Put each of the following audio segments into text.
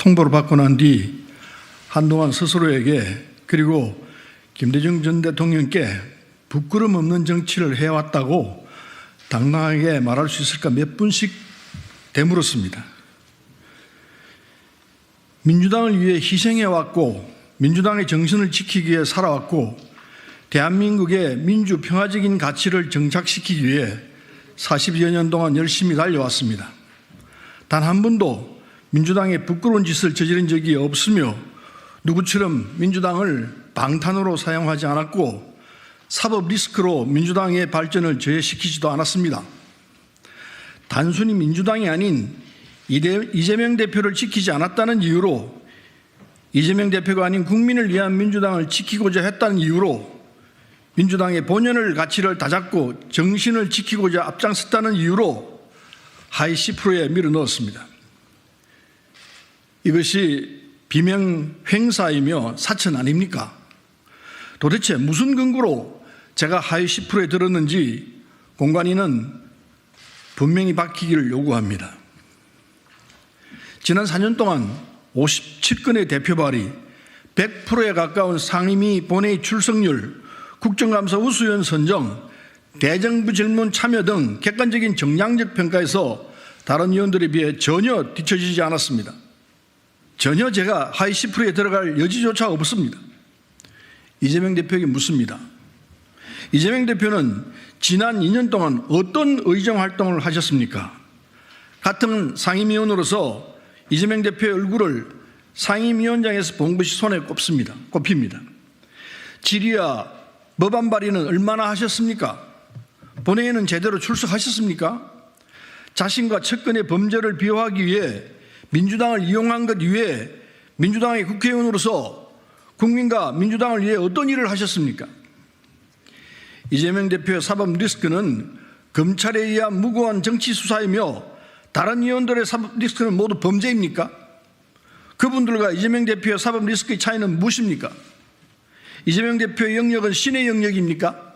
통보를 받고 난 뒤 한동안 스스로에게 그리고 김대중 전 대통령께 부끄럼 없는 정치를 해왔다고 당당하게 말할 수 있을까 몇 분씩 되물었습니다. 민주당을 위해 희생해왔고 민주당의 정신을 지키기 위해 살아왔고 대한민국의 민주평화적인 가치를 정착시키기 위해 40여 년 동안 열심히 달려왔습니다. 단 한 번도 민주당의 부끄러운 짓을 저지른 적이 없으며 누구처럼 민주당을 방탄으로 사용하지 않았고 사법 리스크로 민주당의 발전을 저해시키지도 않았습니다. 단순히 민주당이 아닌 이재명 대표를 지키지 않았다는 이유로 이재명 대표가 아닌 국민을 위한 민주당을 지키고자 했다는 이유로 민주당의 본연의 가치를 다잡고 정신을 지키고자 앞장섰다는 이유로 하위 10%에 밀어넣었습니다. 이것이 비명 횡사이며 사천 아닙니까? 도대체 무슨 근거로 제가 하위 10%에 들었는지 공관위는 분명히 밝히기를 요구합니다. 지난 4년 동안 57건의 대표 발의, 100%에 가까운 상임위 본회의 출석률, 국정감사 우수위원 선정, 대정부 질문 참여 등 객관적인 정량적 평가에서 다른 위원들에 비해 전혀 뒤처지지 않았습니다. 전혀 제가 하위 10%에 들어갈 여지조차 없습니다. 이재명 대표에게 묻습니다. 이재명 대표는 지난 2년 동안 어떤 의정 활동을 하셨습니까? 같은 상임위원으로서 이재명 대표의 얼굴을 상임위원장에서 본 것이 손에 꼽힙니다. 질의와 법안 발의는 얼마나 하셨습니까? 본회의는 제대로 출석하셨습니까? 자신과 측근의 범죄를 비호하기 위해 민주당을 이용한 것 이외에 민주당의 국회의원으로서 국민과 민주당을 위해 어떤 일을 하셨습니까? 이재명 대표의 사법 리스크는 검찰에 의한 무고한 정치 수사이며 다른 의원들의 사법 리스크는 모두 범죄입니까? 그분들과 이재명 대표의 사법 리스크의 차이는 무엇입니까? 이재명 대표의 영역은 신의 영역입니까?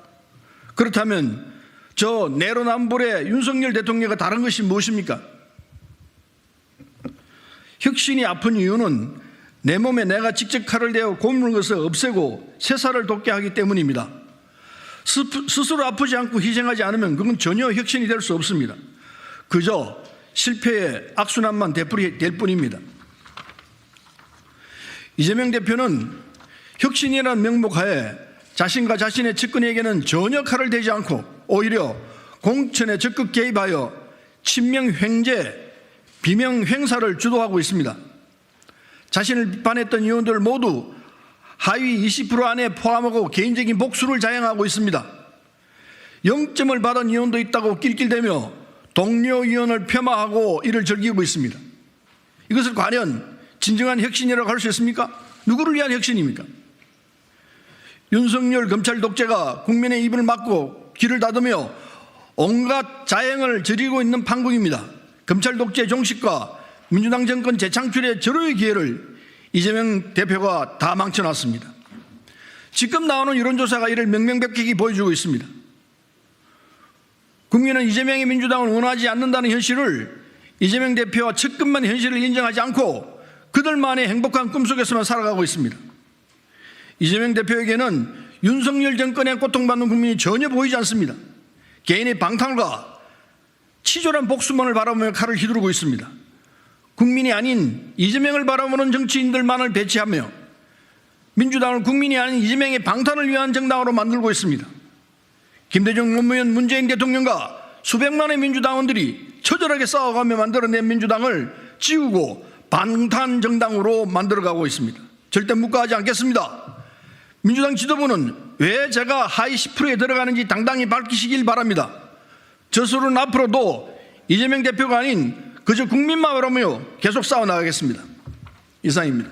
그렇다면 저 내로남불의 윤석열 대통령과 다른 것이 무엇입니까? 혁신이 아픈 이유는 내 몸에 내가 직접 칼을 대어 고문을 것을 없애고 세사를 돋게 하기 때문입니다. 스스로 아프지 않고 희생하지 않으면 그건 전혀 혁신이 될 수 없습니다. 그저 실패의 악순환만 되풀이될 뿐입니다. 이재명 대표는 혁신이라는 명목하에 자신과 자신의 측근에게는 전혀 칼을 대지 않고 오히려 공천에 적극 개입하여 친명 횡재, 비명 횡사를 주도하고 있습니다. 자신을 비판했던 의원들 모두 하위 20% 안에 포함하고 개인적인 복수를 자행하고 있습니다. 0점을 받은 의원도 있다고 낄낄대며 동료 의원을 폄하하고 이를 즐기고 있습니다. 이것을 과연 진정한 혁신이라고 할 수 있습니까? 누구를 위한 혁신입니까? 윤석열 검찰 독재가 국민의 입을 막고 귀를 닫으며 온갖 자행을 저지르고 있는 판국입니다. 검찰 독재 종식과 민주당 정권 재창출의 절호의 기회를 이재명 대표가 다 망쳐놨습니다. 지금 나오는 여론조사가 이를 명명백백히 보여주고 있습니다. 국민은 이재명의 민주당을 원하지 않는다는 현실을 이재명 대표와 측근만 현실을 인정하지 않고 그들만의 행복한 꿈속에서만 살아가고 있습니다. 이재명 대표에게는 윤석열 정권의 고통받는 국민이 전혀 보이지 않습니다. 개인의 방탕과 치졸한 복수만을 바라보며 칼을 휘두르고 있습니다. 국민이 아닌 이재명을 바라보는 정치인들만을 배치하며 민주당을 국민이 아닌 이재명의 방탄을 위한 정당으로 만들고 있습니다. 김대중 노무현 문재인 대통령과 수백만의 민주당원들이 처절하게 싸워가며 만들어낸 민주당을 지우고 방탄 정당으로 만들어가고 있습니다. 절대 묵과하지 않겠습니다. 민주당 지도부는 왜 제가 하위 10%에 들어가는지 당당히 밝히시길 바랍니다. 저수는 앞으로도 이재명 대표가 아닌 그저 국민만 바라보며 계속 싸워나가겠습니다. 이상입니다.